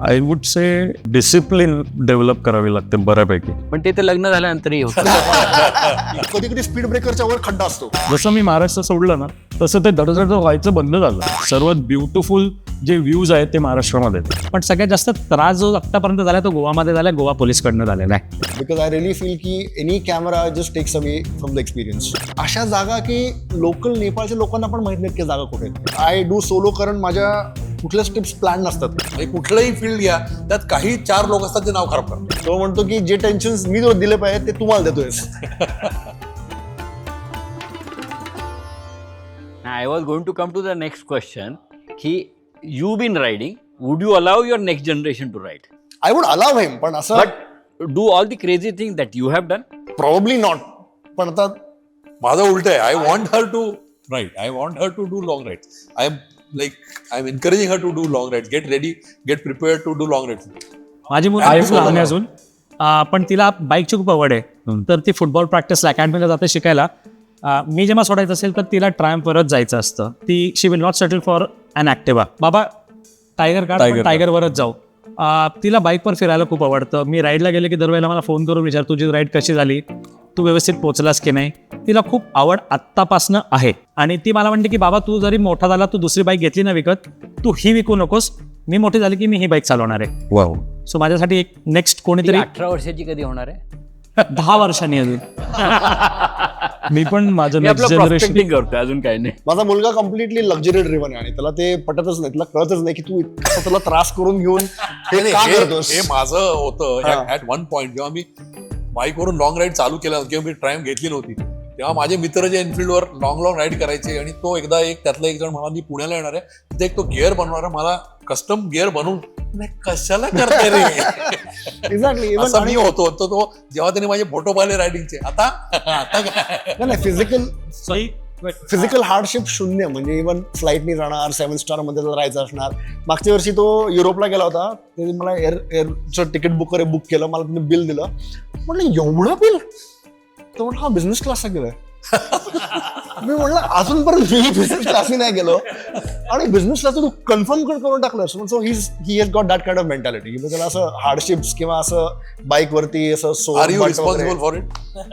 I would say discipline develop करावी लागते बऱ्यापैकी. पण ते तर लग्न झाल्यानंतरही होतं. कधी कधी स्पीड ब्रेकरच्या वर खड्डा असतो. जसं मी महाराष्ट्र सोडलं ना तसं ते दडदड व्हायचं बंद झालं. सर्वात ब्युटिफुल जे व्ह्यूज आहेत ते महाराष्ट्रामध्ये आहेत. पण सगळ्यात जास्त त्रास जो आत्तापर्यंत झाला तो गोवामध्ये झाला, गोवा पोलीसकडनं झालेला आहे. बिकॉज आय रिअली फील की any camera just takes away from the experience. अशा जागा की लोकल नेपाळच्या लोकांना पण माहित नाहीत की जागा कुठे आहेत. आय डू सोलो कारण माझ्या कुठल्याच टिप्स प्लॅन नसतात. आणि कुठलंही फील्ड घ्या त्यात काही 4 लोक असतात जे नाव खराब करतात. तो म्हणतो की जे टेन्शन मी जो दिले पाहिजे ते तुम्हाला देतोय. I was going to come to the next question. की you been riding, would you allow your next generation to ride? I would allow him, पण असं But do all the crazy things that you have done? Probably not. पण आता माझं उलट आहे. I want her to ride. I want her to do long ride. I am encouraging her to do long ride. Get ready, get prepared to do long ride. माझी मुलं आहे खूप मुलं. लहान आहे अजून, पण तिला बाईकची खूप आवड आहे. तर ती फुटबॉल प्रॅक्टिसला अकॅडमीला जाते शिकायला. मी जेव्हा सोडायचं असेल तर तिला ट्रायम्फवरच जायचं असतं. ती she will not settle for an Activa. बाबा टायगर काढ, टायगरवरच जाऊ. तिला बाईकवर फिरायला खूप आवडतं. मी राईडला गेले की दरवेळेला मला फोन करून विचार तुझी राईड कशी झाली, तू व्यवस्थित पोहोचलास की नाही. तिला खूप आवड आत्तापासनं आहे. आणि ती मला म्हणते की बाबा तू जरी मोठा झाला तू दुसरी बाईक घेतली ना विकत, तू ही विकू नकोस. मी मोठी झाली की मी ही बाईक चालवणार आहे. वाव. सो माझ्यासाठी एक नेक्स्ट कोणीतरी 18 वर्षाची कधी होणार आहे? 10 वर्षांनी अजून. मी पण माझं मी नेक्स्ट आपलं जनरेशन प्रॉस्पेक्टिंग करतोय, अजून काही नाही. माझा मुलगा कम्प्लिटली लक्झरी ड्रिव्हन आहे आणि त्याला ते पटतच नाही. त्याला कळतच नाही की तू इतका त्याला त्रास करून घेऊन हे का करतोस. हे माझं होतं ऍट वन पॉइंट. जेव्हा मी बाईकवरून लॉंग राईड चालू केला किंवा मी ट्रायम घेतली नव्हती तेव्हा माझे मित्र जे एनफिल्डवर लॉंग राईड करायचे. आणि तो एकदा त्यातला एक जण मला मी पुण्याला येणार आहे तिथे एक तो गिअर बनवणार आहे. मला कस्टम गिअर बनवून कशाला करते रे. एक्झॅक्टली. असं मी होतो. तो जेव्हा त्याने माझे फोटो पाहिले रायडिंगचे आता नाही फिजिकल हार्डशिप शून्य. म्हणजे इव्हन फ्लाईटनी जाणार, 7 स्टार मध्ये राहायचं असणार. मागच्या वर्षी तो युरोपला गेला होता. त्याने मला एअरचं तिकीट बुक केलं. मला त्याने बिल दिलं. म्हटलं एवढं बिल. तो म्हटलं हा बिझनेस क्लासला गेलाय. मी म्हटलं अजूनपर्यंत मी बिझनेस क्लासनी नाही गेलो आणि बिझनेस क्लास तू कन्फर्म करून टाकलं. So he has got that kind of mentality की त्याला असं हार्डशिप्स किंवा असं बाईकवरती असं are you responsible for it?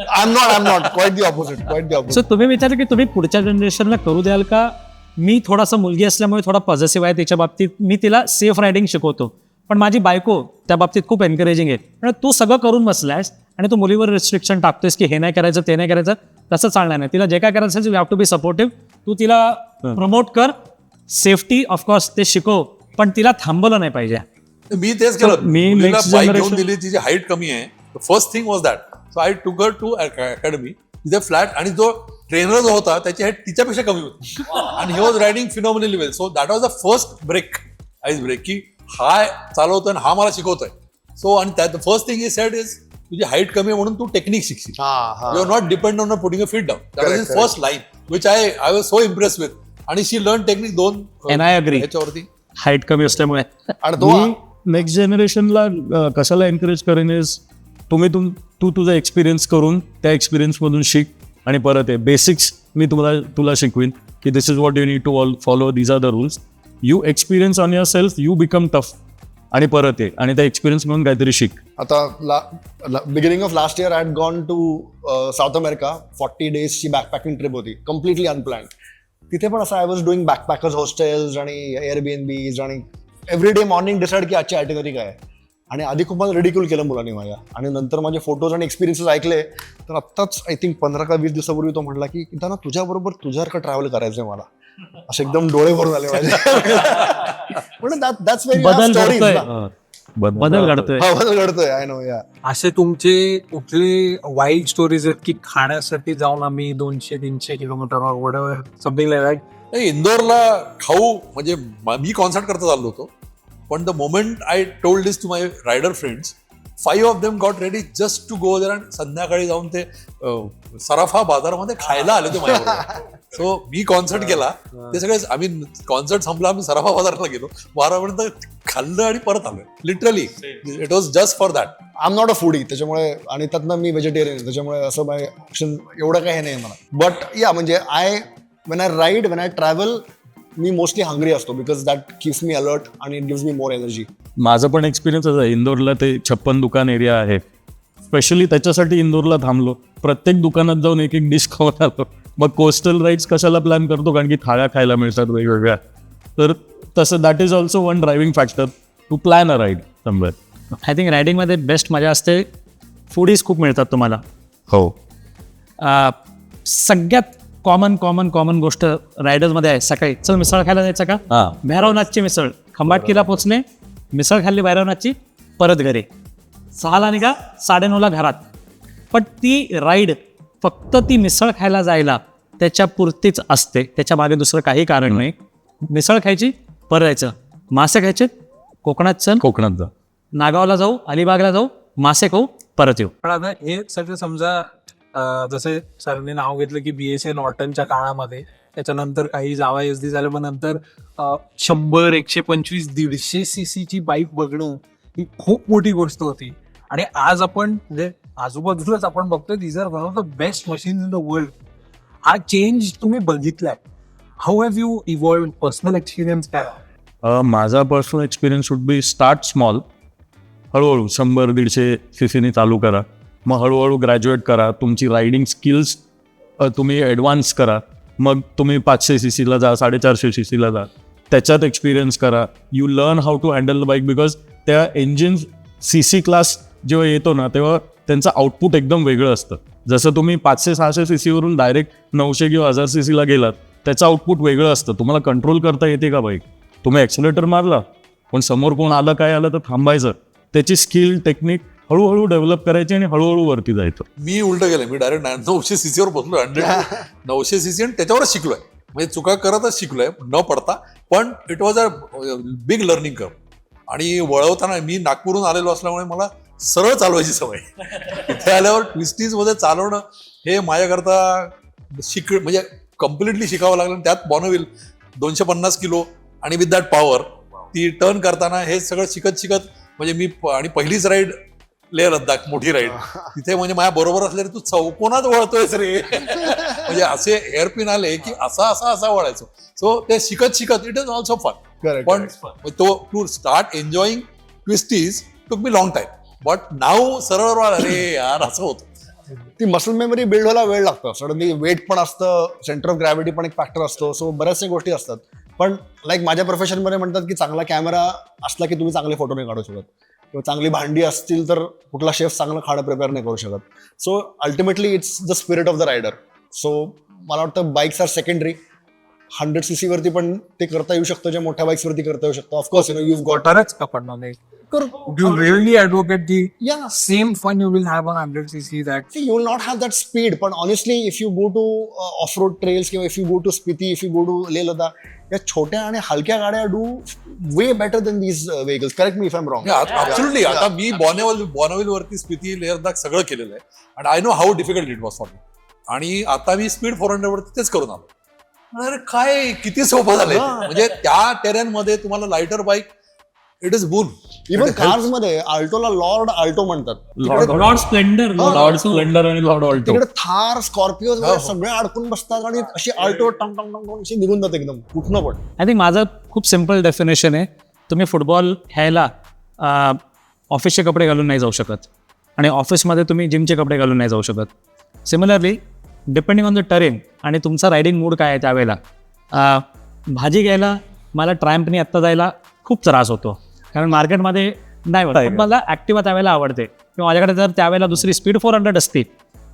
I am not quite the opposite. So तुम्ही विचारलं की तुम्ही पुढच्या जनरेशनला करू द्याल का? मी थोडासा मुलगी असल्यामुळे थोडा पॉझिटिव्ह आहे तिच्या बाबतीत. मी तिला सेफ रायडिंग शिकवतो. पण माझी बायको त्या बाबतीत खूप एनकरेजिंग आहे. पण तू सगळं करून बसलायस आणि तू मुलीवर रिस्ट्रिक्शन टाकतोयस की हे नाही करायचं ते नाही करायचं, तसं चालणार नाही. तिला जे काय करायचं असेल you have to be supportive. तू तिला प्रमोट कर. सेफ्टी ऑफकोर्स ते शिकव, पण तिला थांबवलं नाही पाहिजे. मी तेच केलं. मी मुलीला next बाईक घेऊन generation- दिली. तिची हाईट कमी आहे. First thing was that. So I टूक हर टू अकॅडमी. तिथे फ्लॅट आणि जो ट्रेनर जो होता त्याची हाईट तिच्यापेक्षा कमी होती. आणि he was riding phenomenally well. So that was the first break, ice break, की हा चालवतोय आणि हा मला शिकवतोय. सो आणि त्यात first thing is said is तुझी हाईट कमी आहे म्हणून तू टेक्निक शिकशील. You are not depend on putting a feet down. That was his first line which I was so impress with. आणि she learn technique 2 And I agree. ह्याच्यावरती. Height कमी असल्यामुळे. आणि तो मी नेक्स्ट जनरेशनला कशाला एनकरेज करेन इज तू तुझा एक्सपिरियन्स करून त्या एक्सपिरियन्समधून शिक आणि परत आहे. बेसिक्स मी तुला शिकवीन की this is what you need to all follow. These are the rules. You experience on yourself, you become tough आणि परत आहे आणि त्या एक्सपिरियन्स म्हणून काहीतरी शिक. आता beginning of last year I had gone to South America. 40 डेजची बॅकपॅकिंग ट्रिप होती, कम्प्लिटली अनप्लॅन्ड. तिथे पण असं I was doing backpackers hostels आणि एअरबीएनबीज आणि एव्हरी डे मॉर्निंग डिसाईड की आजची आयटिनरी काय आहे. आणि आधी खूप मला रेडिक्यूल केलं मुलांनी माझ्या. आणि नंतर माझे फोटोज आणि एक्सपिरियन्सेस ऐकले तर आत्ताच आय थिंक 15 का 20 दिवसापूर्वी तो म्हटला की ना तुझ्याबरोबर तुझ्यासारखं ट्रॅव्हल करायचंय मला. असे एकदम डोळे भरून आले माझे. बदल घडतोय. बदल घडतोय. I know. या असे तुमचे कुठले वाईल्ड स्टोरीज आहेत की खाण्यासाठी जाऊन आम्ही 200-300 किलोमीटर समथिंग लाईक दॅट? नाही, इंदोरला खाऊ म्हणजे मी कॉन्सर्ट करता चाललो होतो. पण the moment I told this to my rider friends, 5 of them got ready just to go there. आणि संध्याकाळी जाऊन ते सराफा बाजारामध्ये खायला आले ते माझ्याबरोबर. सो मी कॉन्सर्ट केला. ते सगळे आम्ही कॉन्सर्ट संपला, आम्ही सराफा बाजाराला गेलो. 12 पर्यंत खाल्लं आणि परत आलो. Literally it was just for that. I am not a foodie त्याच्यामुळे. आणि त्यातनं मी व्हेजिटेरियन आहे त्याच्यामुळे असं माझे ऑप्शन एवढं काही नाही मला. बट या म्हणजे when I ride, when I travel, मी मोस्टली हंग्री असतो because that keeps me alert आणि it gives me more energy. माझं पण एक्सपिरियन्सच आहे. इंदोरला ते 56 दुकान एरिया आहे, स्पेशली त्याच्यासाठी इंदोरला थांबलो. प्रत्येक दुकानात जाऊन एक डिश खाऊन आलो. मग कोस्टल राईड्स कशाला प्लॅन करतो, कारण की थाळ्या खायला मिळतात वेगवेगळ्या. तर तसं that is also one driving factor to plan a ride somewhere. I think रायडिंगमध्ये बेस्ट मजा असते, फूडीज खूप मिळतात तुम्हाला. हो, सगळ्यात कॉमन गोष्ट रायडर्समध्ये आहे, सकाळी चल मिसळ खायला जायचं का, हां, भैरवनाथची मिसळ. खंबाटकीला पोचणे, मिसळ खाल्ली भैरवनाथची, परत घरी 6ला निघा, 9:30ला घरात. पण ती राईड फक्त ती मिसळ खायला जायला त्याच्या पुरतीच असते, त्याच्या मागे दुसरं काही कारण नाही. मिसळ खायची, परत यायचं. मासे खायचे, कोकणात चल, कोकणात जा. नागावला जाऊ, अलिबागला जाऊ, मासे खाऊ, परत येऊ. पण आता हे सगळं समजा जसे सरने नाव घेतलं की BSA नॉर्टनच्या काळामध्ये, त्याच्यानंतर काही जावा SD झालं, पण नंतर 100, 125, 150 cc ची बाईक बघणं ही खूप मोठी गोष्ट होती. आणि आज आपण म्हणजे आजूबाजूलाच आपण बघतोय these are one of the best machine in the world. हा चेंज तुम्ही बघितलाय. How have you evolve, personal experience काय? माझा personal experience should be start small. हळूहळू 100-150 सीसीने चालू करा, मग हळूहळू ग्रॅज्युएट करा. तुमची रायडिंग स्किल्स तुम्ही ॲडव्हान्स करा. मग तुम्ही 500 सीसीला जा, 450 सीसीला जा, त्याच्यात एक्सपिरियन्स करा. You learn how to handle the bike, because त्या इंजिन CC क्लास जेव्हा येतो ना, तेव्हा त्यांचं आउटपुट एकदम वेगळं असतं. जसं तुम्ही 500-600 सीसीवरून डायरेक्ट 900 किंवा 1000 सीसीला गेलात, त्याचं आउटपुट वेगळं असतं. तुम्हाला कंट्रोल करता येते का बाईक? तुम्ही ॲक्सिलेटर मारला, पण समोर कोण आलं काय आलं तर थांबायचं. त्याची स्किल टेक्निक हळूहळू डेव्हलप करायची आणि हळूहळू वरती जायचं. मी उलट गेलं, मी डायरेक्ट 900 सीसीवर बसलो, 900 सीसी, आणि त्याच्यावरच शिकलोय. म्हणजे चुका करतच शिकलोय न पडता. पण it was a big learning curve. आणि वळवताना मी नागपूरहून आलेलो असल्यामुळे मला सरळ चालवायची सवय. इथे आल्यावर ट्विस्टीज मध्ये चालवणं हे माझ्याकरता म्हणजे कम्प्लिटली शिकावं लागलं. त्यात बॉर्नव्हिल 250 किलो आणि विथ दॅट पॉवर ती टर्न करताना हे सगळं शिकत म्हणजे मी आणि पहिलीच राईड लेह लद्दाख, मोठी राईड तिथे, म्हणजे माझ्या बरोबर असले तू चौकोनात वळतोयस रे. म्हणजे असे एअरपिन आले की असा वळायचो. सो ते शिकत इट इज ऑल्सो फन. पण तो to start enjoying twisties took me long time. But now सरळ अरे यार असं होतं. ती मसल मेमरी बिल्ड व्हायला वेळ लागतो. सडनली वेट पण असतं, सेंटर ऑफ ग्रॅव्हिटी पण एक फॅक्टर असतो. सो बऱ्याचशा गोष्टी असतात. पण लाईक माझ्या प्रोफेशनमध्ये म्हणतात की चांगला कॅमेरा असला की तुम्ही चांगले फोटो नाही काढू शकत, किंवा चांगली भांडी असतील तर कुठला शेफ चांगलं खाणं प्रिपेअर नाही करू शकत. So ultimately it's the spirit of the rider. So मला वाटतं बाईक्स आर सेकंडरी. 100 cc वरती पण ते करता येऊ शकतं, ज्या मोठ्या बाईक्स वरती करता येऊ शकतं. ऑफकोर्स यू गॉट गॉटरच का पडणार you really advocate the Yeah. same fun you will have on 100 cc that you will not have that speed. But honestly, if you go to off-road trails, किंवा if you go to Spiti, if you go to Leh Ladakh, या छोट्या आणि हलक्या गाड्या do way better than these vehicles. Correct me if I am wrong. Absolutely. आता मी बॉर्नव्हिल वरती स्पिती, लेह लद्दाख सगळं केलेलं आहे. आणि I know how difficult it was for me. आणि आता मी स्पीड 400 वरती तेच करून आलो. अरे काय किती सोपं झालंय. म्हणजे त्या टेरेन मध्ये तुम्हाला लाइटर बाईक, इट इज बून. इव्हन कार्स मध्ये अल्टोला लॉर्ड अल्टो म्हणतात. लॉर्ड स्प्लेंडर, लॉर्ड स्प्लेंडर आणि लॉर्ड ऑल्टो. तिकडे थार, स्कॉर्पिओ सगळे अडकून बसतात आणि अशी अल्टो टंग टंग टंग अशी निघून जाते एकदम कुठनं पण. आय थिंक माझं खूप सिम्पल डेफिनेशन आहे. तुम्ही फुटबॉल खेळायला ऑफिसचे कपडे घालून नाही जाऊ शकत, आणि ऑफिसमध्ये तुम्ही जिमचे कपडे घालून नाही जाऊ शकत. Similarly depending on the train आणि तुमचा रायडिंग मूड काय आहे त्यावेळेला. भाजी घ्यायला मला ट्रॅम्पनी आत्ता जायला खूप त्रास होतो, कारण मार्केटमध्ये नाही होत. मला ॲक्टिवा त्यावेळेला आवडते, किंवा माझ्याकडे जर त्यावेळेला दुसरी स्पीड 400 असती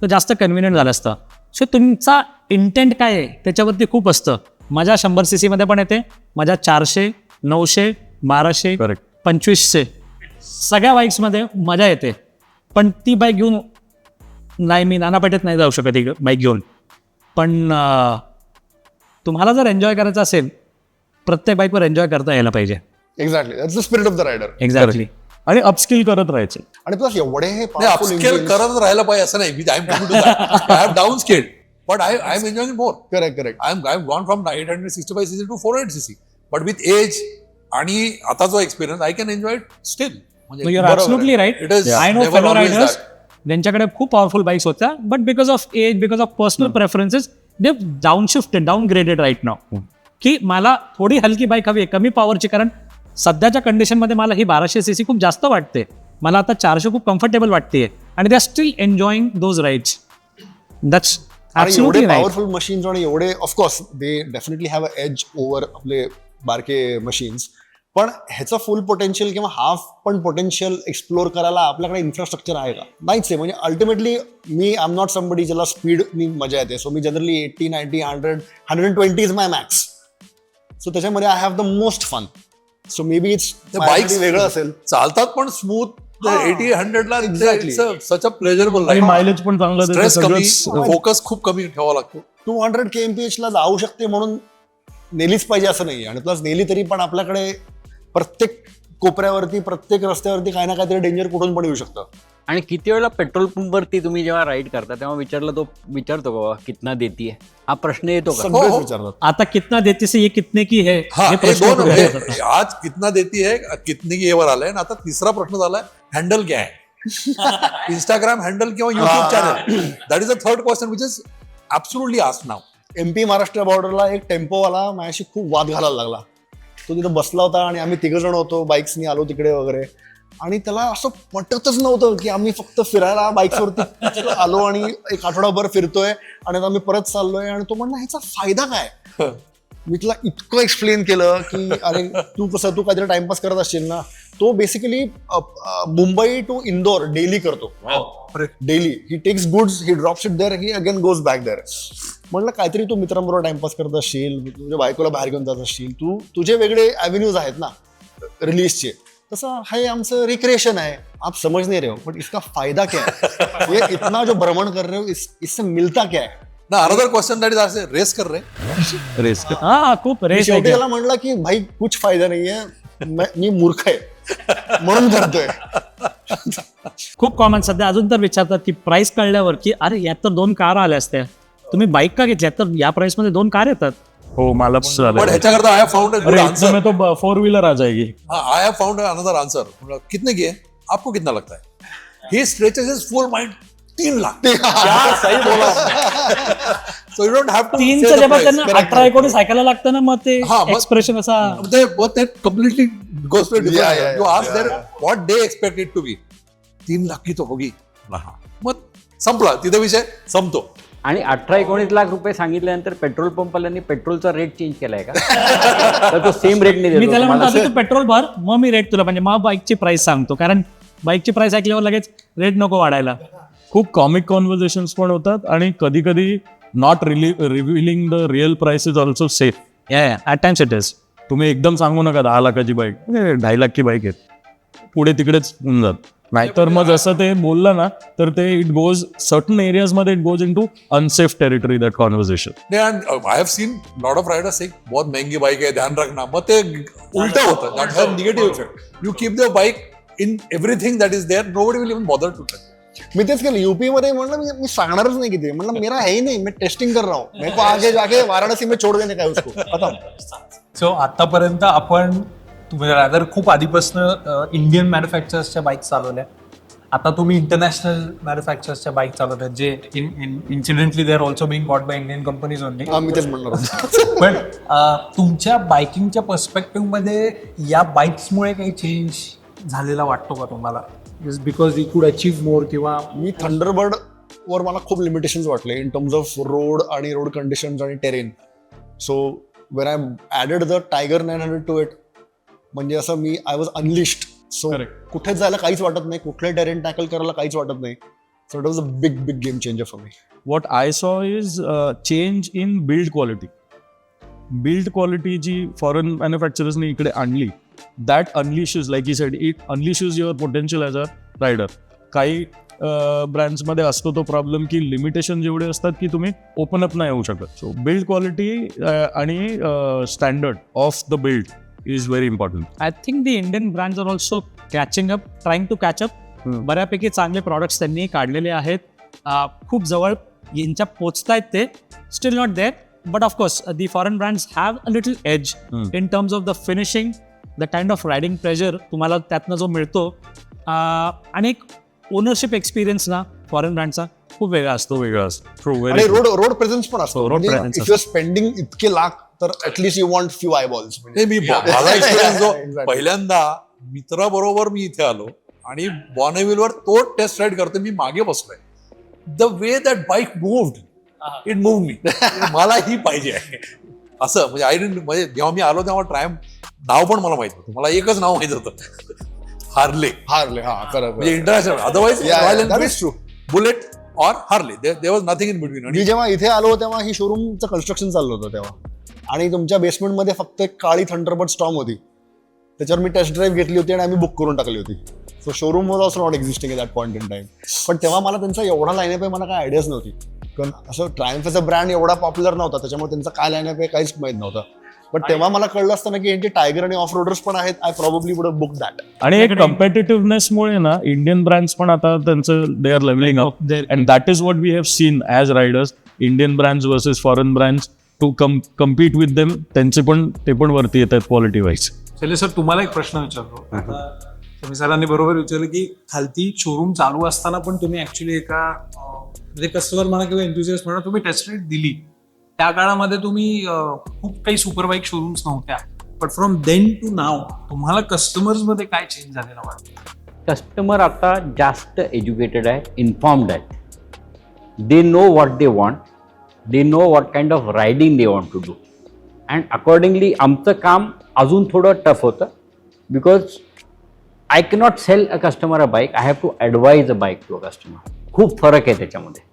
तर जास्त कन्व्हिनियंट झालं असतं. सो तुमचा इंटेंट काय आहे त्याच्यावरती खूप असतं. माझ्या 100 cc मध्ये पण येते, माझ्या 400, 900, 1200, 2500 सगळ्या बाईक्समध्ये मजा येते. पण ती बाईक घेऊन नाही, मी नानापेठेत नाही जाऊ शकत ही बाईक घेऊन. पण तुम्हाला जर एन्जॉय करायचं असेल, प्रत्येक बाईकवर एन्जॉय करता यायला पाहिजे. Exactly, that's the spirit of the rider. Exactly. आणि अपस्किल करत राहायचे. आणि प्लस एवढे हे अपस्केल करत राहायला पाहिजे असं नाही. I have downscaled, but I am enjoying more. Correct. I am gone from 865 cc to 400 cc. But with age आणि आता जो experience I can enjoy it still. You are absolutely right. I know fellow riders ज्यांच्याकडे खूप powerful bikes होत्या, but because of age, because of personal preferences, they downshifted, downgraded right now. की मला थोडी हलकी bike हवी आहे, कमी पॉवरची, कारण सध्याच्या कंडिशनमध्ये मला ही 1200cc खूप जास्त वाटते. मला आता 400 खूप कम्फर्टेबल वाटते आणि they are still enjoying those rides. That's आणि एवढे ॲब्सोल्युटली राईट. पॉवरफुल मशीन्स आणि एवढे of course they definitely have a age over आपले बारके मशीन्स, पण ह्याचं फुल पोटेन्शियल किंवा हाफ पण पोटेन्शियल एक्सप्लोर करायला आपल्याकडे इन्फ्रास्ट्रक्चर आहे का? नाहीच आहे. म्हणजे ultimately me I am not somebody ज्याला स्पीडनी मजा येते. So me generally 80, 90, 100, 120 is my max. So त्याच्यामध्ये I have the most fun. So maybe it's bikes वेगळं असेल. चालतात पण स्मूथ. 80-100 ला Exactly. सच अ प्लेजरेबल आणि मायलेज पण चांगलं देतं. स्ट्रेस कमी, सगळंच फोकस खूप कमी ठेवावा लागतो. 200 kmph ला जाऊ शकते म्हणून नेलीच पाहिजे असं नाही. आणि प्लस नेली तरी पण आपल्याकडे प्रत्येक कोपऱ्यावरती प्रत्येक रस्त्यावरती काही ना काहीतरी डेंजर कुठून पण येऊ शकतं. आणि किती वेळेला पेट्रोल पंपवरती तुम्ही जेव्हा राईड करता तेव्हा विचारतो का बाबा कितना देती है, हा प्रश्न येतो का? सगळेच हो. विचारतात. आता कितना देते से ये कितने की है, हा, हे हे प्रश्न दोन पुढे येतात. आज कितना देती है, कितने की वर आलाय. आणि आता तिसरा प्रश्न झालाय हँडल क्या है. इंस्टाग्राम हँडल किंवा YouTube channel. That is a third question which is absolutely asked now. MP Maharashtra बॉर्डरला एक टेम्पोवाला माझ्याशी खूप वाद घालायला लागला. तो तिथं बसला होता आणि आम्ही 3 जण होतो, बाईक्सनी आलो तिकडे वगैरे, आणि त्याला असं पटतच नव्हतं की आम्ही फक्त फिरायला बाईक्सवरती आलो आणि एक आठवडाभर फिरतोय आणि आता आम्ही परत चाललोय. आणि तो म्हणला ह्याचा फायदा काय? मी तुला इतकं एक्सप्लेन केलं की अरे तू काहीतरी टाइमपास करत असशील ना. तो basically Mumbai to Indore daily करतो. Daily he takes goods, he drops it there, he again goes back there. म्हटलं काहीतरी तू मित्रांबरोबर टाइमपास करत असशील, तुझ्या बायकोला बाहेर घेऊन जात असशील, तुझे वेगळे ॲव्हेन्यूज आहेत ना रिलीजचे. तसं हे आमचं रिक्रिएशन है, आप समझ नहीं रहे हो, बट इसका फायदा क्या है? ये इतना जो भ्रमण कर रहे हो, इससे मिलता क्या है? ना अनदर क्वेश्चन दॅट इज असे रेस कर रहे. रेस. हा खूप मी रेस शेवटी त्याला म्हणलं की भाई कुछ फायदा नाहीये, मी मूर्ख आहे म्हणून करतोय. खूप कॉमन सध्या अजून तर विचारतात की प्राइस कळल्यावर की अरे यात तर 2 कार आल्या असत्या, तुम्ही बाईक का घेतल्या? तर या प्राइस मध्ये 2 कार येतात. हो, मला पण पण झालं. ह्याच्याकरता I have found a good अरे आंसर. इतने में तो 4 व्हीलर आ जाएगी. I have found another answer. कितने की है, आपको कितना लगता है? He stretches his full mind 3 lakh. क्या सही बोला. So you don't have to 3चं जेव्हा त्यांना 18-19 ऐकायला लागतं ना, मग ते हा, मग- एक्सप्रेशन असा But that completely goes to a different Yeah, level. yeah, You ask them what they expect it to be. 3 lakh की तो होगी. मग संपला तिथे विषय संपतो. आणि 18-19 लाख रुपये सांगितल्यानंतर पेट्रोल पंपवाल्यांनी पेट्रोलचा रेट चेंज केलाय का? तर तो सेम रेट नाही मी देतो त्याला म्हणतो तुम्हाला. आता तू पेट्रोल भर, मग मी रेट तुला, म्हणजे मग बाईकची प्राइस सांगतो, कारण बाईकची प्राइस ऐकल्यावर लगेच रेट नको वाढायला. खूप कॉमिक कॉन्व्हर्सेशन्स पण होतात आणि कधी कधी not revealing the real price is also safe. At times it is. तुम्ही एकदम सांगू नका 10 लाखाची बाईक, 2.5 लाखची बाईक आहे, पुढे तिकडेच होऊन जात. नाहीतर मग जसं ते बोललं ना, तर ते इट गोज सर्टन एरियाज मध्ये it goes into unsafe territory that conversation. I have seen lot of riders से बहुत महंगी बाइक है, ध्यान रखना. मग ते उलट होतं. That have negative effect. You keep the bike in everything that is there, nobody will even bother to touch. मी तेच केलं युपी मध्ये. म्हणलं मी सांगणारच नाही किती. म्हणलं मेरा है ही नहीं, मैं टेस्टिंग कर रहा हूँ, मेरे को आगे जाके वाराणसी में छोड़ देने का है उसको, खत्म. सो आतापर्यंत आपण रादर खूप आधीपासून इंडियन मॅन्युफॅक्चरर्सच्या बाईक चालवल्या. आता तुम्ही इंटरनॅशनल मॅन्युफॅक्चरर्सच्या बाईक चालवतात, जे incidentally they are also being bought by Indian companies only. मी तेच म्हणणार होतो. पण तुमच्या बायकिंगच्या पर्स्पेक्टिव्ह मध्ये या बाईक्समुळे काही चेंज झालेला वाटतो का तुम्हाला? Because you could achieve more, किंवा मी थंडरबर्ड वर मला खूप लिमिटेशन्स वाटले इन टर्म्स ऑफ रोड आणि रोड कंडिशन्स आणि terrain. So when I added the Tiger 900 to it, म्हणजे असं मी आय वॉज अनलिश्ड. सो कुठेच जायला काहीच वाटत नाही, कुठले टेरेन टॅकल करायला काहीच वाटत नाही. So it was a big game changer for me. What I saw is change in build quality. Build quality जी फॉरेन मॅन्युफॅक्चरर्सनी इकडे आणली, that unleashes, like you said, it unleashes your potential as a rider. काही ब्रँड्समध्ये असतो तो problem की limitation जेवढे असतात की तुम्ही ओपन अप नाही होऊ शकत. सो बिल्ड क्वालिटी आणि standard of the build is very important. I think the Indian brands are also catching up, trying to catch up. बऱ्यापैकी चांगले प्रॉडक्ट्स त्यांनी काढलेले आहेत. खूप जवळ यांच्या पोचतायत ते, still not there, but of course the foreign brands have a little edge in terms of the finishing, the kind of riding pleasure तुम्हाला त्यातनं जो मिळतो, आणि एक ओनरशिप एक्सपिरियन्स ना फॉरेन ब्रँडचा खूप वेगळा असतो. वेगळा असतो. आणि रोड प्रेझेन्स पण असतो. road presence if you are spending इतके लाख तर at least you want few eyeballs. नाही मी माझा एक्सपिरियन्स जो Exactly. पहिल्यांदा मित्राबरोबर मी इथे आलो आणि बॉर्नेव्हिलवर तो टेस्ट राईड करतो, मी मागे बसलोय. The way that bike moved, it moved मी. मला ही पाहिजे आहे असं. म्हणजे आय डिडंट, म्हणजे जेव्हा मी आलो तेव्हा ट्रायम्फ नाव पण मला माहित होतं. मला एकच नाव माहित होतं, हार्ले. हा खरं म्हणजे international. Otherwise that is true. Bullet और Harley, there was nothing in between. मी जेव्हा इथे आलो तेव्हा ही शोरूमचं कन्स्ट्रक्शन चाललं होतं तेव्हा, आणि तुमच्या बेसमेंटमध्ये फक्त एक काळी थंडरबर्ड स्टॉर्म होती, त्याच्यावर मी टेस्ट ड्राईव्ह घेतली होती आणि आम्ही बुक करून टाकली होती. So showroom was also not existing at that point in time. पण तेव्हा मला त्यांचा एवढा लाईनअप आहे मला काय आयडियाच नव्हती, कारण असं ट्रायम्फचा ब्रँड एवढा पॉप्युलर नव्हता, त्याच्यामुळे त्यांचा काय लाईनअप आहे काहीच माहित नव्हतं. पण तेव्हा मला कळलं असतं ना की यांचे टायगर आणि ऑफ रोडर्स पण आहेत, I probably would book that. आणि एक कम्पिटेटिव्हनेसमुळे ना इंडियन ब्रँड्स पण आता त्यांचं they are levelling up, and that is what we have seen as riders. Indian brands versus foreign brands to compete with them. त्यांचे पण ते पण वरती येतात क्वालिटी वाईज. शैलेश सर, तुम्हाला एक प्रश्न विचारतो. तुम्ही सरांनी बरोबर विचारलं की खालती शोरूम चालू असताना पण तुम्ही ऍक्च्युली एका म्हणजे कस्टमर म्हणा किंवा एन्थुसियास्ट म्हणा, तुम्ही टेस्ट राईड दिली. त्या काळामध्ये तुम्ही खूप काही सुपर बाईक शोरूम्स नव्हत्या, बट फ्रॉम देन टू नाव तुम्हाला कस्टमर्स मध्ये काय चेंज झालेला वाटतं? कस्टमर आता जास्त एज्युकेटेड आहे, इन्फॉर्म्ड आहे. They know what they want, they know what kind of riding they want to do. And accordingly आमचं काम अजून थोडं टफ होतं, because I cannot sell a customer a bike, I have to advise a bike to a customer. खूप फरक आहे त्याच्यामध्ये.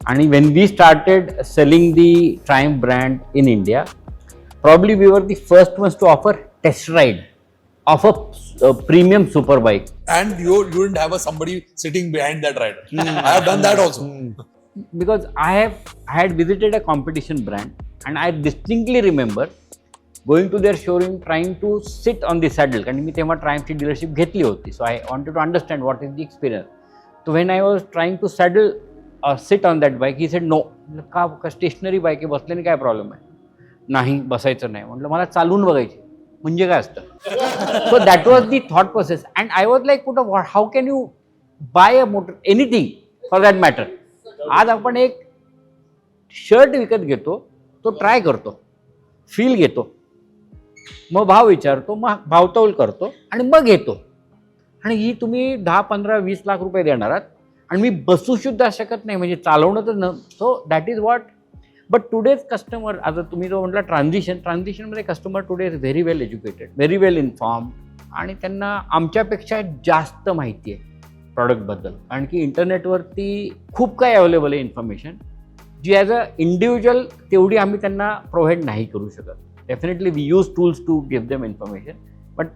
आणि when we started selling the Triumph brand in India, probably we were the first ones to offer test ride of a premium super bike. And you didn't have somebody sitting behind that rider. I have done that also. Because I had visited a competition brand and I distinctly remember going to their showroom trying to sit on the saddle. कारण मी तेव्हा ट्रायम्फची dealership घेतली होती, so I wanted to understand what is the experience. So when I was trying to saddle or sit on that bike, he said no. का stationery bike आहे, बसल्याने काय problem आहे? नाही बसायचं नाही. म्हटलं मला चालून बघायची म्हणजे काय असतं. So that was the thought process and I was like कुठं how can you buy a motor anything for that matter. आज आपण एक शर्ट विकत घेतो, तो ट्राय करतो, फील घेतो, मग भाव विचारतो, मग भावतोल करतो आणि मग घेतो. आणि ही तुम्ही 10, 15, 20 लाख रुपये देणार आहात आणि मी बसू सुद्धा शकत नाही, म्हणजे चालवणं तर न. So that is what. But today's customer, आता तुम्ही जो म्हटला ट्रान्झिशनमध्ये customer today is very well educated, very well inform, आणि त्यांना आमच्यापेक्षा जास्त माहिती आहे प्रॉडक्टबद्दल. कारण की इंटरनेटवरती खूप काही अवेलेबल आहे इन्फॉर्मेशन, जी ॲज अ इंडिव्हिज्युअल तेवढी आम्ही त्यांना प्रोव्हाइड नाही करू शकत. Definitely we use tools to give them information, but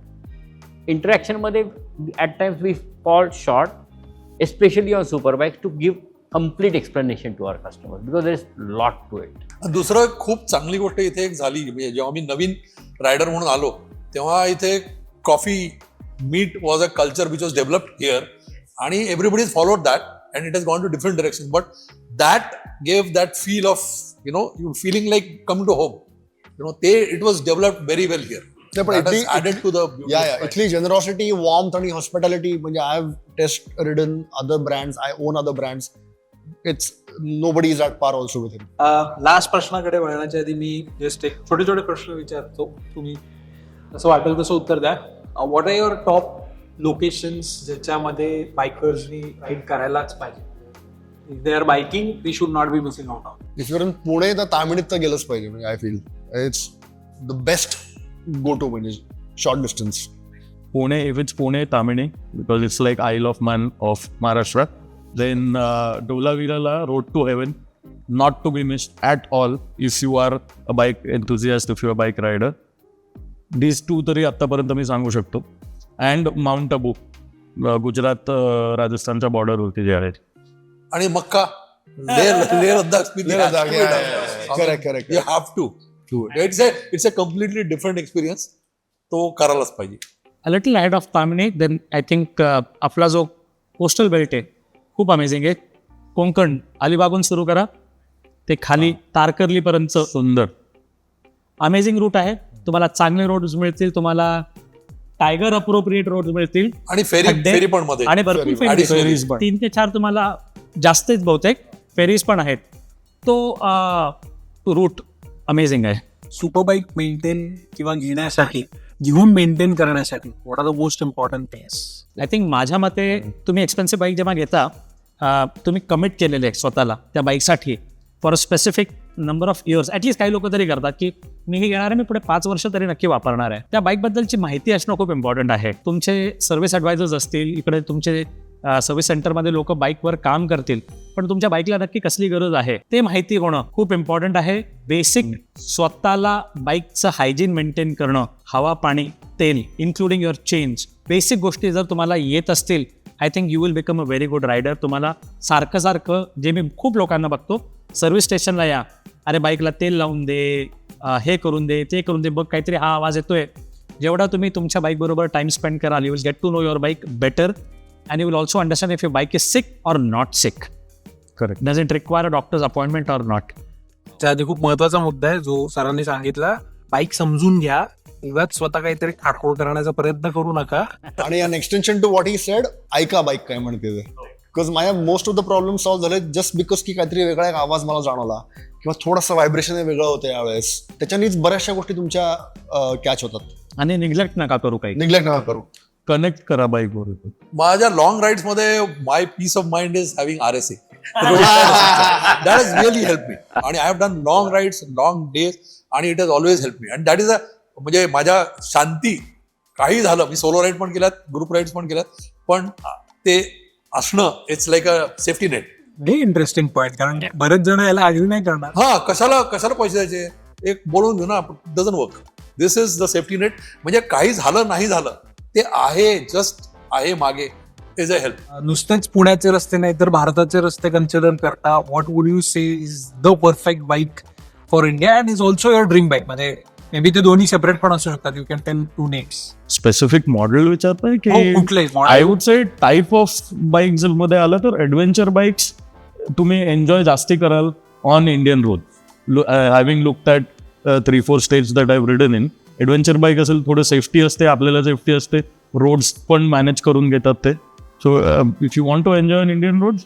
इंटरॅक्शनमध्ये at times we fall short, especially on super bikes, to give complete explanation to our customers because there is lot to it. दुसरं खूप चांगली गोष्ट इथे एक झाली, म्हणजे जेव्हा मी नवीन रायडर म्हणून आलो तेव्हा इथे coffee meet was a culture which was developed here, आणि everybody is followed that and it has gone to different direction, but that gave that feel of you feeling like come to home. ते it was developed very well here. Added to the इथली generosity, warmth आणि hospitality, म्हणजे I have test ridden other brands, I own other brands. It's nobody is at par also with him. Last प्रश्नाकडे वळण्याच्या आधी मी just एक छोटे छोटे प्रश्न विचारतो, तुम्ही असं वाटेल तसं उत्तर द्या. What are your top locations ज्याच्यामध्ये बायकर्सनी राईड करायलाच पाहिजे? If they are biking, we should not be missing out of. If your in Pune तर तामिणीत तर गेलंच पाहिजे. म्हणजे I feel it's the best go to, म्हणजे short distance. Pune, if it's Pune, Tamini, because it's like Isle of Man of Maharashtra. Then Dolavira, Road to Heaven, not to be missed at all if you are a bike enthusiast, if you are a bike rider. These two तरी आत्तापर्यंत मी सांगू शकतो. And mount Abu, Gujarat राजस्थानच्या बॉर्डरवरती जे आहेत. आणि मक्का, Leh Ladakh, correct. You have to. It's a completely different experience. तो करायलाच पाहिजे. A little ahead of Tamini, then I think आपला जो कोस्टल बेल्ट आहे खूप अमेझिंग आहे. कोकण, अलिबागून सुरू करा ते खाली तारकर्लीपर्यंत सुंदर अमेझिंग रूट आहे. तुम्हाला चांगले रोड्स मिळतील, तुम्हाला टायगर अप्रोप्रिएट रोड मिळतील, आणि फेरी पण मध्ये, आणि भरपूर फेरीज, 3 ते 4 तुम्हाला जास्तच बहुतेक फेरीज पण आहेत. तो रूट अमेझिंग आहे. सुपर बाईक मेंटेन किंवा घेऊन मेंटेन करण्यासाठी what are the most important things? I think माझ्या मते तुम्ही एक्सपेन्सिव्ह बाईक जेव्हा घेता तुम्ही कमिट केलेले आहे स्वतःला त्या बाईकसाठी for a specific number of years. At least काही लोक तरी करतात की मी हे घेणार आहे, मी पुढे 5 वर्ष तरी नक्की वापरणार आहे. त्या बाईकबद्दलची माहिती असणं खूप इम्पॉर्टंट आहे. तुमचे सर्व्हिस ॲडवायझर्स असतील, इकडे तुमचे सर्व्हिस सेंटरमध्ये लोक बाईकवर काम करतील, पण तुमच्या बाईकला नक्की कसली गरज आहे ते माहिती होणं खूप इम्पॉर्टंट आहे. बेसिक स्वतःला बाईकचं हायजीन मेंटेन करणं, हवा, पाणी, तेल, इन्क्लुडिंग युअर चेंज, बेसिक गोष्टी जर तुम्हाला येत असतील, I think you will become a very good rider. तुम्हाला सारखं जे मी खूप लोकांना बघतो, सर्व्हिस स्टेशनला या, अरे बाईकला तेल लावून दे, हे करून दे, ते करून दे, बघ काहीतरी हा आवाज येतोय. जेवढा तुम्ही तुमच्या बाईकबरोबर टाइम स्पेंड कराल, you will get to know your bike better and you will also understand if your bike is sick or not sick. Correct. Does it require a doctor's appointment or not? त्याआधी खूप महत्वाचा मुद्दा आहे जो सरांनी सांगितला, bike समजून घ्या, उगाच स्वतः काहीतरी खाटखोळ करण्याचा प्रयत्न करू नका. आणि an extension to what he said, ऐका बाईक काय म्हणते ते. बिकॉज माझ्या most of the problem solve झाले जस्ट बिकॉज की काहीतरी वेगळा एक आवाज मला जाणवला किंवा थोडासा व्हायब्रेशन वेगळं होतं यावेळेस. त्याच्यानेच बऱ्याचशा गोष्टी तुमच्या कॅच होतात. आणि निग्लेक्ट नका करू काही. निग्लेक्ट नका करू. कनेक्ट करा बाईकवर. माझ्या लॉंग राईड्स मध्ये my peace of mind is having RSA. That has really help me. आणि I have done long rides, long days, आणि it has always help me. आणि दॅट इज अ म्हणजे माझ्या शांती, काही झालं, मी सोलो राईड पण केल्यात, ग्रुप राईड्स पण केल्यात, पण ते असणं it's like a safety net. हे इंटरेस्टिंग पॉईंट, कारण बरेच जण याला अग्री नाही करणार. हा, कशाला पैसे द्यायचे, एक बोलून घेऊ ना, dozen work. This is the safety net. म्हणजे काही झालं नाही झालं, ते आहे, जस्ट आहे मागे, इज अ हेल्प. नुसतेच पुण्याचे रस्ते नाही तर भारताचे रस्ते कन्सिडर करता, what would you say is the perfect bike for India and is also your dream bike? म्हणजे मे बी ते दोन्ही सेपरेट पण असू शकतात. You can tell 2 names. Specific model विचारताय की कुठले? I would say type of bike जर मध्ये आलं तर ॲडव्हेंचर बाईक्स तुम्ही एन्जॉय जास्ती कराल on Indian road. Having looked at 3-4 states that I have ridden in. Adventure bike असेल, थोडं सेफ्टी असते, आपल्याला सेफ्टी असते, रोड्स पण मॅनेज करून घेतात ते. So if you want to enjoy in Indian roads,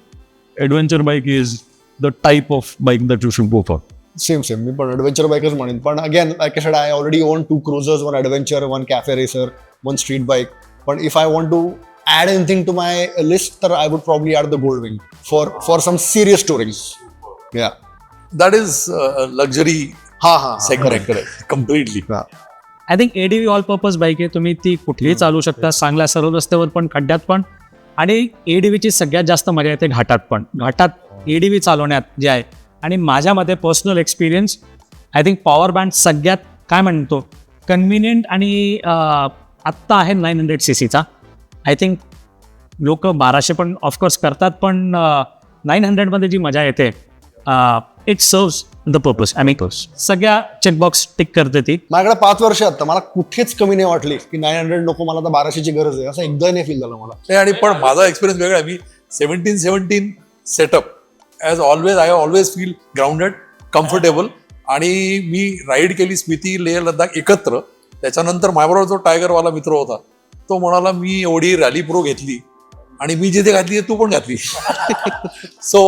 adventure bike is the type of bike that you should go for. Same मी पण ॲडव्हेंचर बाईकच म्हणेन. पण again like I said, I already own 2 cruisers, 1 adventure, 1 cafe racer, 1 street bike. पण if I want to add anything to my list, तर I would probably add the Gold Wing for some serious touring. या, that is luxury हा segment completely. I think ADV all purpose bike आहे. तुम्ही ती कुठेही चालू शकता, चांगल्या सर्व रस्त्यावर पण, खड्ड्यात पण. आणि ADVची सगळ्यात जास्त मजा येते घाटात पण. घाटात ADV चालवण्यात जे आहे. आणि माझ्या मते personal experience, I think power band सगळ्यात काय म्हणतो कन्व्हिनियंट. आणि आत्ता आहे 900cc. आय थिंक लोक 1200 पण ऑफकोर्स करतात, पण 900मध्ये जी मजा येते, it serves the purpose. I mean सगळ्या चेकबॉक्स टिक करते ती. माझ्याकडे 5 वर्ष आता मला कुठेच कमी नाही वाटली की 900 नको, मला आता 1200ची गरज आहे, असं एकदा नाही फील झालं मला. आणि पण माझा एक्सपिरियन्स वेगळा आहे. मी 17 setup as always, I always feel grounded, comfortable. आणि मी राईड केली स्मिती, लेह लडाख एकत्र. त्याच्यानंतर माझ्याबरोबर जो टायगरवाला मित्र होता, तो म्हणाला मी एवढी रॅली प्रो घेतली आणि मी जिथे घातली तू पण घातली. So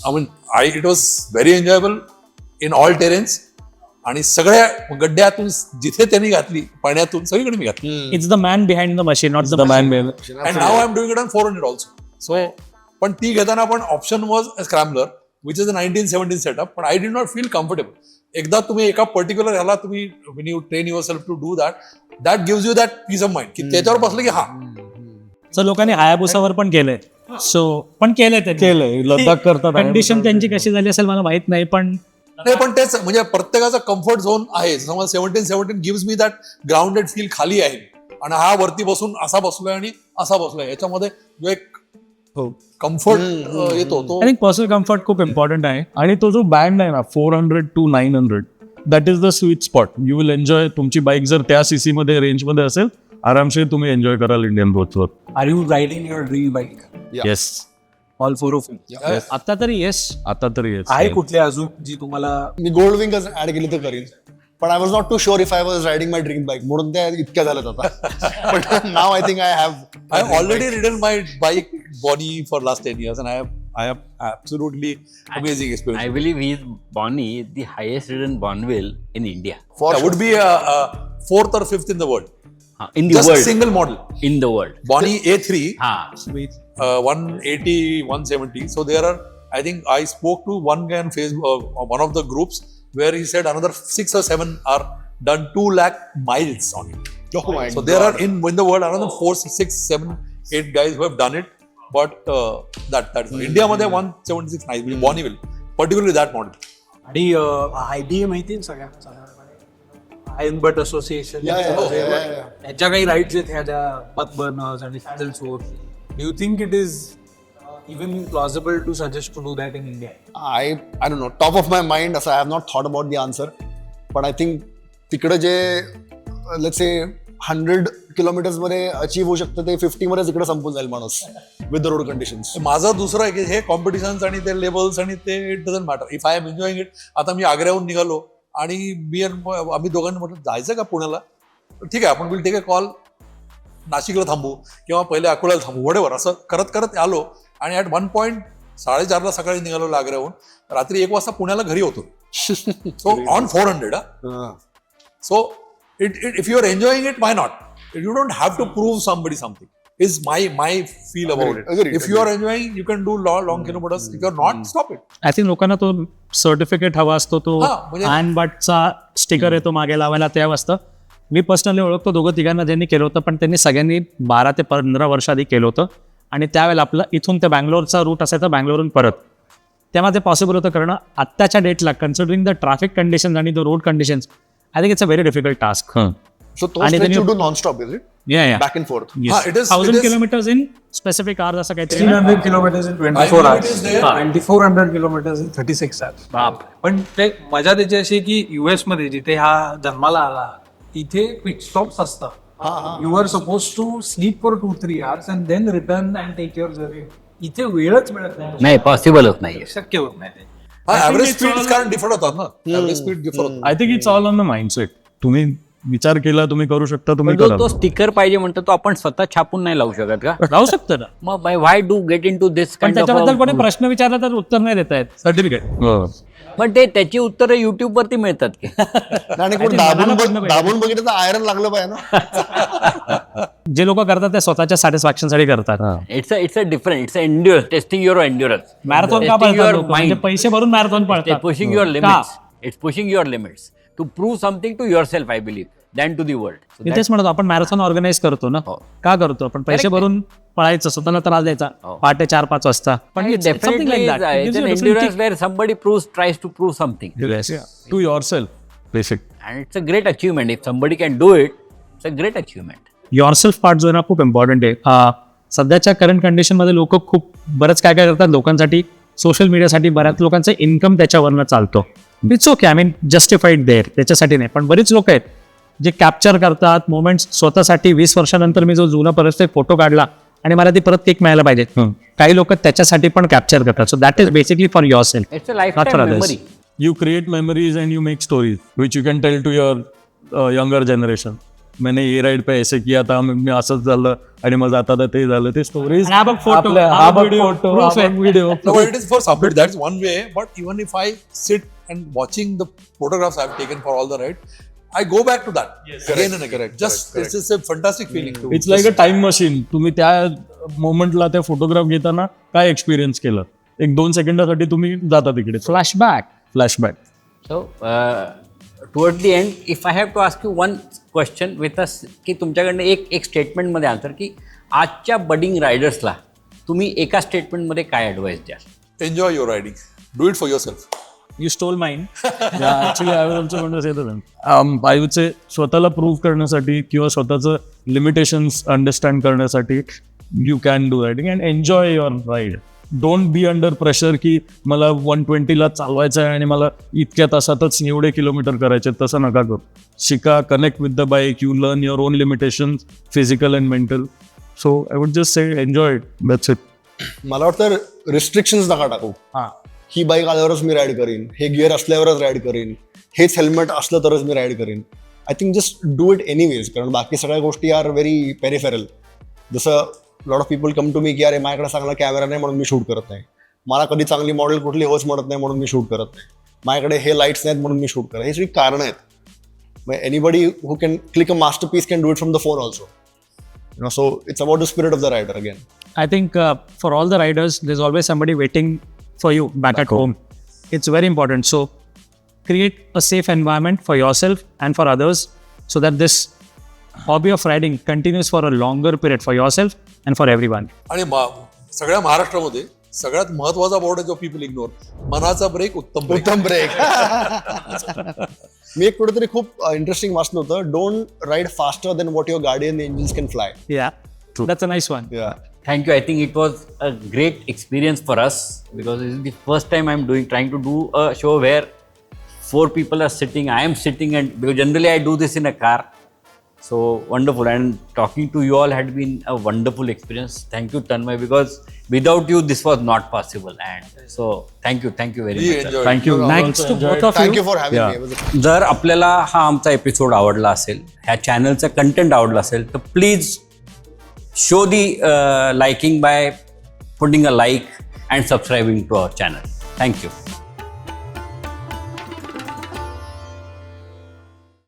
I mean it was very enjoyable in all terrains. आणि सगळ्या गड्ड्यातून जिथे त्यांनी घातली, पाण्यातून सगळीकडे मी घातली. It's the man behind the machine, not the man. And now I am doing it on 400 also. So पण ती घेताना पण option was a scrambler which is a 1917 setup. पण I did not feel comfortable. एकदा तुम्ही एका particular ह्याला तुम्ही when you train yourself to do that gives you that peace of mind की त्याच्यावर बसलं की हा. सो लोकांनी हायाबुसावर पण केलंय. सो पण केलंय लडाख करतात. कंडिशन त्यांची कशी झाली असेल मला माहित नाही, पण नाही, पण तेच म्हणजे प्रत्येकाचा कम्फर्ट झोन आहे. समज 17 gives me that grounded feel खाली आहे, आणि हा वरती बसून असा बसलोय आणि असा बसलोय, याच्यामध्ये जो एक कम्फर्ट येतो तो. आय थिंक पर्सनल कम्फर्ट खूप इम्पॉर्टंट आहे. आणि तो जो बँड आहे ना 400 to 900, that is the sweet spot. You will enjoy. तुमची बाईक जर त्या CC मध्ये रेंजमध्ये असेल, आरामशीर तुम्ही एन्जॉय कराल इंडियन रोडवर. Are you riding your dream bike? Yes, all 4 of you? आता तरी येस. आता तरी येस. आहे कुठले अजून जी तुम्हाला? मी गोल्ड विंग ऍड केली तर करीन, पण I was not too sure if I was riding my dream bike, म्हणून त्या इतक्या झाल्यात आता. पण now I think I have already ridden my bike Bonnie for last 10 years and I have I have absolutely amazing experience. I believe he is Bonnie is the highest ridden Bonville in India. That would be fourth or fifth in the world. In the Just world. single model. In the world. Bonnie A3, Ah, 180, 170. So there are, I think I spoke to one guy on Facebook, one of the groups, where he said another 6 or 7 are done 2 lakh miles on it. Oh my So there are in the world another 4, 6, 7, 8 guys who have done it. But that's India मध्ये 176 nice. Bonneville, particularly that model. आणि IBA माहिती आहे सगळ्यांना iron but association ह्याच्या काही rights आहेत ह्याच्या path burners आणि saddle sores do you think it is even plausible to suggest to do that in India I don't know, top of my mind, असं I have not thought about the answer, but I think तिकडे जे let's say 100 kilometres मध्ये achieve होऊ शकतं ते 50 मध्येच इकडे संपून जाईल माणूस विथ द रोड कंडिशन्स. माझा दुसरा आहे की हे कॉम्पिटिशन्स आणि ते लेवल्स आणि ते it doesn't matter if I am enjoying it. आता मी आग्र्याहून निघालो आणि आम्ही दोघांनी म्हटलं जायचं का पुण्याला, ठीक आहे आपण विल टेक अ कॉल, नाशिकला थांबू किंवा पहिले अकोल्याला थांबू, वडेवर असं करत करत आलो आणि ॲट 1 point 4:30 सकाळी निघालो आग्र्याहून, रात्री 1 वाजता पुण्याला घरी होतो. So on 400. So if you are enjoying it, why not? You don't have to prove somebody something. Is my feel about it. Agreed. If you are enjoying, you can do long kilometers. If you are not, stop it. I think लोकांना तो certificate हवा असतो, तो हा, म्हणजे- iron बटचा sticker येतो मागे लावायला, ते असतं. मी पर्सनली ओळखतो दोघं तिघांना ज्यांनी केलं होतं, पण त्यांनी सगळ्यांनी 12 ते 15 वर्ष आधी केलं होतं. आणि त्यावेळेला आपलं इथून ते बँगलोरचा रूट असायचा, बँगलोरहून परत, तेव्हा ते पॉसिबल होतं करणं. आत्ताच्या डेटला कन्सिडरिंग द ट्रॅफिक कंडिशन्स आणि the road conditions, I think it's a very difficult task. So तो आणि stretch then you you- do non-stop, is it? या Back and forth. it is- 1000 it is- kilometres in specific hours असं काहीतरी. 300 kilometers in 24 I know hours. it is there. 2400 kilometers in 36 hours. बाप. पण ते मजा त्याची अशी की US मध्ये जिथे हा जन्माला आला तिथे पिट स्टॉप्स असतात. You are suppose to sleep for 2-3 hours and then return and take your journey. इथे वेळच मिळत नाही, नाही पॉसिबलच नाही. शक्य होत नाही ते. ऍव्हरेज it's स्पीड all- कारण डिफरंट होतात ना. Average speed different. I think it's all on the mindset. तुम्ही विचार केला, तुम्ही करू शकता, तुम्ही पण करा. तो स्टिकर पाहिजे म्हणतो तो आपण स्वतः छापून नाही लावू शकत का? राहू शकतं ना, मग व्हाय डू गेट इन टू दिस पण त्याच्याबद्दल कोणी प्रश्न विचारला तर उत्तर नाही देता येत. सर्टिफिकेट. पण ते त्याची उत्तरं युट्यूब वरती मिळतात की. आणि कोण मला पडलं पाहिजे. दाबून बघितलं तर आयरन लागलं पाहिजे ना. जे लोक करतात ते स्वतःच्या सॅटिस्फॅक्शन साठी करतात. It's a different, it's endurance, testing your endurance. Marathon का पळतात लोकं? म्हणजे पैसे भरून मॅरेथॉन पळतात. Pushing your limits. It's pushing your limits to prove something to yourself, I believe, than to the world. मी तेच म्हणतो, आपण मॅरेथॉन ऑर्गनाईज करतो ना, का करतो आपण? पैसे भरून पळायचं, स्वतःला त्रास द्यायचा, पहाटे 4-5 वाजता. पण it's something Definitely like is, that. It gives it's you an a different endurance kick. where somebody tries to prove something. To yourself basic. And it's a great achievement. If somebody can do it, it's a great achievement. Yourself part जो आहे ना खूप important आहे. सध्याच्या current कंडिशनमध्ये लोक खूप बरंच काय करतात लोकांसाठी, सोशल मीडियासाठी बऱ्याच लोकांचं इन्कम त्याच्यावरनं चालतो. It's okay, I mean justified there, त्याच्यासाठी नाही. पण बरीच लोक आहेत जे कॅप्चर करतात मोमेंट्स स्वतःसाठी. 20 वर्षानंतर मी जो जुना परत फोटो काढला आणि मला ती परत केक मिळायला पाहिजे, काही लोक त्याच्यासाठी पण कॅप्चर करतात. So that is basically for your self, It's a not for lifetime others. memory. You create memories and you make stories which you can tell to your younger generation. मैंने ये ride पे ऐसे KIA था, मी असंच झालं आणि मग जाता ते झालं, ते स्टोरीज. हा बघ photo, हा बघ photo, हा बघ video. No, but it is for submit. That's one way. But even if I sit and watching the photographs I've taken for all the ride, I go back to that again and again. This is a fantastic feeling too. It's like a time machine. तुम्ही त्या मोमेंटला त्या photograph घेताना काय experience केलं, 1-2 सेकंदासाठी तुम्ही जाता तिकडे. Flashback. Flashback. So, towards the end, if I have to ask you one question with us, की तुमच्याकडनं एक स्टेटमेंटमध्ये आन्सर, की आजच्या बडिंग रायडर्सला तुम्ही एका स्टेटमेंटमध्ये काय ॲडवाईस द्याल? Enjoy your riding. Do it for yourself. You stole mind. Actually I was I would say स्वतःला प्रूव्ह करण्यासाठी किंवा स्वतःचं लिमिटेशन्स अंडरस्टँड करण्यासाठी you can do riding and enjoy your ride. Don't be under pressure की मला 120ला चालवायचं आहे आणि मला इतक्या तासातच एवढे किलोमीटर करायचे, तसं नका करू. शिका, connect with the bike, you learn your on limitations, physical and mental. So I would just say enjoy it, that's it. मला वाटतं रिस्ट्रिक्शन्स नका टाकू. ही बाईक आल्यावरच मी राईड करीन, हे गिअर असल्यावरच राईड करीन, हेच हेल्मेट असलं तरच मी राईड करीन. I think just do it anyways. कारण बाकी सगळ्या गोष्टी आर व्हेरी पेरिफेरल. जसं lot of people come to me की अरे माझ्याकडे चांगला कॅमेरा नाही म्हणून मी शूट करत नाही. मला कधी चांगली मॉडेल कुठली होच म्हणत नाही म्हणून मी शूट करत नाही, माझ्याकडे हे लाईट्स नाहीत म्हणून मी शूट करत, ही सगळी कारणं आहेत. Anybody who can click a masterpiece can do it from the phone also. So it's about the spirit of the rider again. I think for all the riders, there's always somebody waiting for you back at home. It's very important. So create a safe environment for yourself and for others so that this hobby of riding continues for a longer period for yourself and for everyone. आणि सगळ्या महाराष्ट्रामध्ये सगळ्यात महत्वाचा board आहे जो people ignore, मनाचा brake उत्तम brake. उत्तम ब्रेक. मी एक कुठेतरी खूप इंटरेस्टिंग वाचलं होतं, don't ride faster than what your guardian angels can fly. Yeah, that's a nice one. Thank you. I think it was a great experience for us because this is the first time I'm trying to do a show where 4 people are sitting. I am sitting, and because generally I do this in a car. So wonderful, and talking to you all had been a wonderful experience. Thank you, Tanmay, because without you this was not possible. And so thank you very We much. enjoyed. Thank you. Thanks to both of thank you you. For having me. जर आपल्याला हा आमचा episode आवडला असेल, ह्या चॅनलचा content आवडला असेल, तर please show the liking by putting a like and subscribing to our channel. Thank you.